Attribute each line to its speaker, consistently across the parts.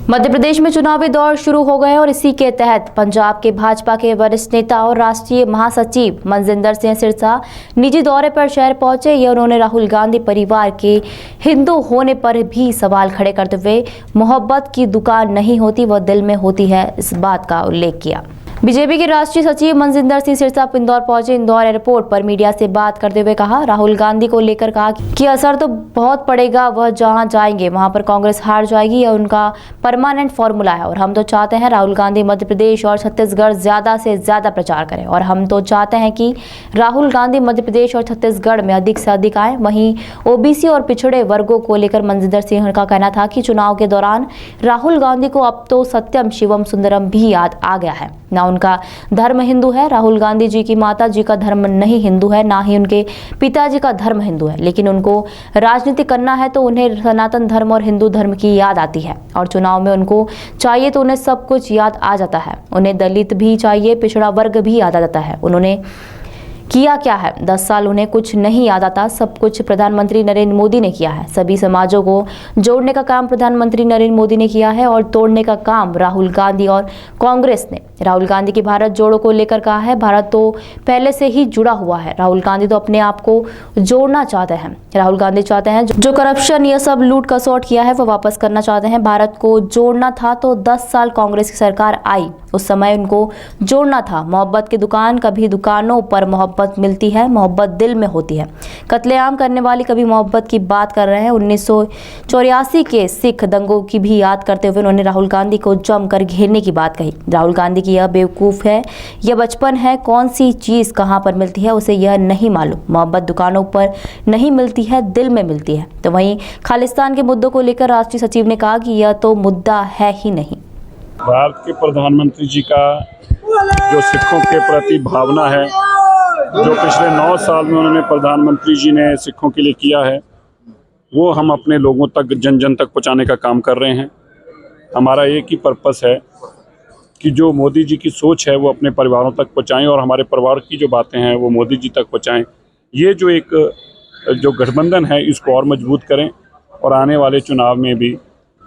Speaker 1: मध्य प्रदेश में चुनावी दौर शुरू हो गए और इसी के तहत पंजाब के भाजपा के वरिष्ठ नेता और राष्ट्रीय महासचिव मनजिंदर सिंह सिरसा निजी दौरे पर शहर पहुंचे। ये उन्होंने राहुल गांधी परिवार के हिंदू होने पर भी सवाल खड़े करते हुए मोहब्बत की दुकान नहीं होती, वह दिल में होती है, इस बात का उल्लेख किया। बीजेपी के राष्ट्रीय सचिव मनजिंदर सिंह सिरसा इंदौर पहुंचे। इंदौर एयरपोर्ट पर मीडिया से बात करते हुए कहा, राहुल गांधी को लेकर कहा कि असर तो बहुत पड़ेगा, वह जहां जाएंगे वहां पर कांग्रेस हार जाएगी, यह उनका परमानेंट फॉर्मूला है। और हम तो चाहते हैं राहुल गांधी मध्य प्रदेश और छत्तीसगढ़ ज्यादा से ज्यादा प्रचार करें, और हम तो चाहते हैं कि राहुल गांधी मध्य प्रदेश और छत्तीसगढ़ में अधिक से अधिक आए। वहीं ओबीसी और पिछड़े वर्गों को लेकर मनजिंदर सिंह का कहना था कि चुनाव के दौरान राहुल गांधी को अब तो सत्यम शिवम सुंदरम भी याद आ गया है। ना उनका धर्म हिंदू है, राहुल गांधी जी की माता जी का धर्म नहीं हिंदू है, ना ही उनके पिताजी का धर्म हिंदू है, लेकिन उनको राजनीति करना है तो उन्हें सनातन धर्म और हिंदू धर्म की याद आती है, और चुनाव में उनको चाहिए तो उन्हें सब कुछ याद आ जाता है। उन्हें दलित भी चाहिए, पिछड़ा वर्ग भी याद आ जाता है। उन्होंने किया क्या है? 10 साल उन्हें कुछ नहीं याद आता, सब कुछ प्रधानमंत्री नरेंद्र मोदी ने किया है। सभी समाजों को जोड़ने का काम प्रधानमंत्री नरेंद्र मोदी ने किया है और तोड़ने का काम राहुल गांधी और कांग्रेस ने। राहुल गांधी की भारत जोड़ो को लेकर कहा है, भारत तो पहले से ही जुड़ा हुआ है, राहुल गांधी तो अपने आप को जोड़ना चाहते हैं। राहुल गांधी चाहते हैं जो करप्शन ये सब लूट कसौट किया है वो वापस करना चाहते हैं। भारत को जोड़ना था तो 10 साल कांग्रेस की सरकार आई, उस समय उनको जोड़ना था। मोहब्बत की दुकान, कभी दुकानों पर मोहब्बत मिलती है, मोहब्बत दिल में होती है। कत्लेआम करने वाली कभी मोहब्बत की बात कर रहे हैं। 1984 के सिख दंगों की भी याद करते हुए उन्होंने राहुल गांधी को जमकर घेरने की बात कही। राहुल गांधी की यह बेवकूफ है, यह बचपन है, कौन सी चीज कहां पर मिलती है उसे यह नहीं मालूम। मोहब्बत दुकानों पर नहीं मिलती है, दिल में मिलती है। तो वहीं खालिस्तान के मुद्दों को लेकर राष्ट्रीय सचिव ने कहा कि यह तो मुद्दा है ही नहीं।
Speaker 2: भारत के प्रधानमंत्री जी का जो सिखों के प्रति भावना है, जो पिछले 9 साल में उन्होंने प्रधानमंत्री जी ने सिखों के लिए किया है, वो हम अपने लोगों तक, जन जन तक पहुंचाने का काम कर रहे हैं। हमारा एक ही पर्पस है कि जो मोदी जी की सोच है वो अपने परिवारों तक पहुंचाएं और हमारे परिवार की जो बातें हैं वो मोदी जी तक पहुंचाएं। ये जो एक जो गठबंधन है इसको और मजबूत करें और आने वाले चुनाव में भी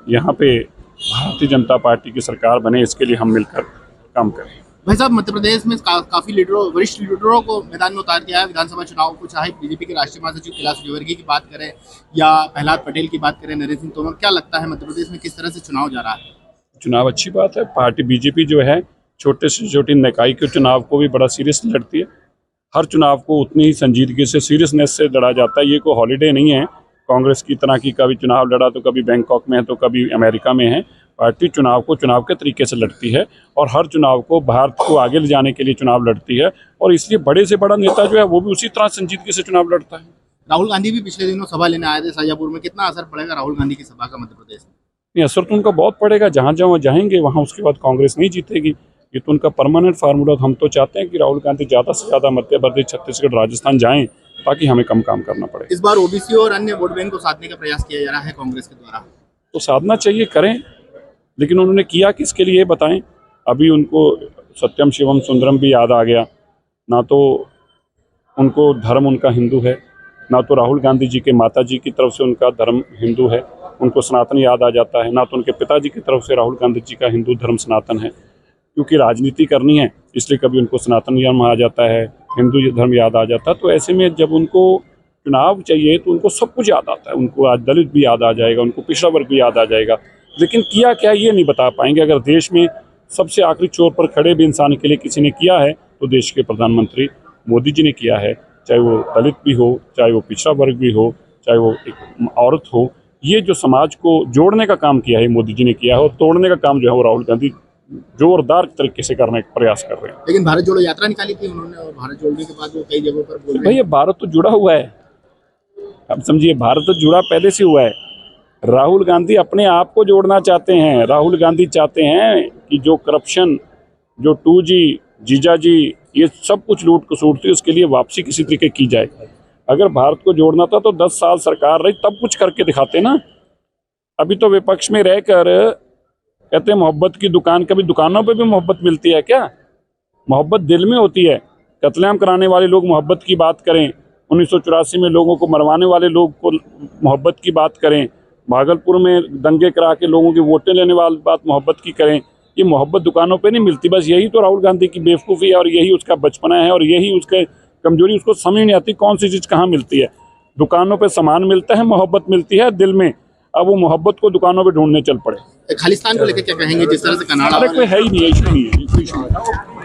Speaker 2: यहाँ पे भारतीय जनता पार्टी की सरकार बने, इसके लिए हम मिलकर काम करें।
Speaker 3: भाई साहब, मध्य प्रदेश में काफी लीडरों, वरिष्ठ लीडरों को मैदान में उतार दिया है विधानसभा चुनाव को, चाहे बीजेपी के राष्ट्रीय महासचिव कैलाश विजयवर्गीय की बात करें या प्रहलाद पटेल की बात करें, नरेंद्र सिंह तोमर। क्या लगता है मध्य प्रदेश में किस तरह से चुनाव जा रहा है?
Speaker 2: चुनाव अच्छी बात है। पार्टी बीजेपी जो है छोटे से छोटी निकाय के चुनाव को भी बड़ा सीरियस लड़ती है। हर चुनाव को उतनी ही संजीदगी से, सीरियसनेस से लड़ा जाता है। ये कोई हॉलीडे नहीं है कांग्रेस की तरह की, कभी चुनाव लड़ा तो कभी बैंकॉक में है तो कभी अमेरिका में है। पार्टी चुनाव को चुनाव के तरीके से लड़ती है और हर चुनाव को भारत को आगे ले जाने के लिए चुनाव लड़ती है, और इसलिए बड़े से बड़ा नेता जो है वो भी उसी तरह संजीदगी से चुनाव लड़ता है।
Speaker 3: राहुल गांधी भी पिछले दिनों सभा लेने आए थे शाजापुर में, कितना असर पड़ेगा राहुल गांधी की सभा का मध्य प्रदेश में?
Speaker 2: नहीं, असर तो उनका बहुत पड़ेगा। जहाँ जहाँ जाएंगे वहाँ उसके बाद कांग्रेस नहीं जीतेगी, ये तो उनका परमानेंट फार्मूला। हम तो चाहते हैं कि राहुल गांधी ज़्यादा से ज़्यादा मध्य प्रदेश, छत्तीसगढ़, राजस्थान जाएं ताकि हमें कम काम करना पड़े।
Speaker 3: इस बार ओबीसी और अन्य वोट बैंक को साधने का प्रयास किया जा रहा है कांग्रेस के द्वारा।
Speaker 2: तो साधना चाहिए, करें, लेकिन उन्होंने किया किसके लिए बताएं। अभी उनको सत्यम शिवम सुंदरम भी याद आ गया, ना तो उनको धर्म उनका हिंदू है, ना तो राहुल गांधी जी के माता जी की तरफ से उनका धर्म हिंदू है, उनको सनातन याद आ जाता है, ना तो उनके पिताजी की तरफ से राहुल गांधी जी का हिंदू धर्म सनातन है। क्योंकि राजनीति करनी है इसलिए कभी उनको सनातन धर्म आ जाता है, हिंदू धर्म याद आ जाता है। तो ऐसे में जब उनको चुनाव चाहिए तो उनको सब कुछ याद आता है। उनको आज दलित भी याद आ जाएगा, उनको पिछड़ा वर्ग भी याद आ जाएगा, लेकिन किया क्या ये नहीं बता पाएंगे। अगर देश में सबसे आखिरी छोर पर खड़े भी इंसान के लिए किसी ने किया है तो देश के प्रधानमंत्री मोदी जी ने किया है, चाहे वो दलित भी हो, चाहे वो पिछड़ा वर्ग भी हो, चाहे वो एक औरत हो। ये जो समाज को जोड़ने का काम किया है मोदी जी ने किया है, और तोड़ने का काम जो है वो राहुल गांधी जोरदार तरीके से करने का प्रयास कर रहे हैं।
Speaker 3: लेकिन भारत जोड़ो यात्रा निकाली थी उन्होंने, और भारत जोड़ने के बाद वो कई जगहों पर बोल रहे हैं।
Speaker 2: भैया, भारत तो जुड़ा हुआ है, अब समझिए, भारत तो जुड़ा पहले से हुआ है। राहुल गांधी अपने आप को जोड़ना चाहते हैं। राहुल गांधी चाहते हैं कि जो करप्शन, जो 2G, जीजाजी, ये सब कुछ लूट खसोट थी, उसके लिए वापसी किसी तरीके की जाए। अगर भारत को जोड़ना था तो 10 साल सरकार रही तब कुछ करके दिखाते ना। अभी तो विपक्ष में रहकर कहते हैं मोहब्बत की दुकान, कभी दुकानों पे भी मोहब्बत मिलती है क्या? मोहब्बत दिल में होती है। कत्लेआम कराने वाले लोग मोहब्बत की बात करें, 1984 में लोगों को मरवाने वाले लोग को मोहब्बत की बात करें, भागलपुर में दंगे करा के लोगों की वोटें लेने वाली बात मोहब्बत की करें, ये मोहब्बत दुकानों पे नहीं मिलती। बस यही तो राहुल गांधी की बेवकूफ़ी है और यही उसका बचपना है और यही उसके कमजोरी। उसको समझ नहीं आती कौन सी चीज़ कहाँ मिलती है। दुकानों पे सामान मिलता है, मोहब्बत मिलती है दिल में। अब वो मोहब्बत को दुकानों पे ढूंढने चल पड़े।
Speaker 3: खालिस्तान को लेकर क्या कहेंगे, जिस तरह से कनाडा
Speaker 2: अरे कोई है ही नहीं है, इशू नहीं है, कोई इशू नहीं है।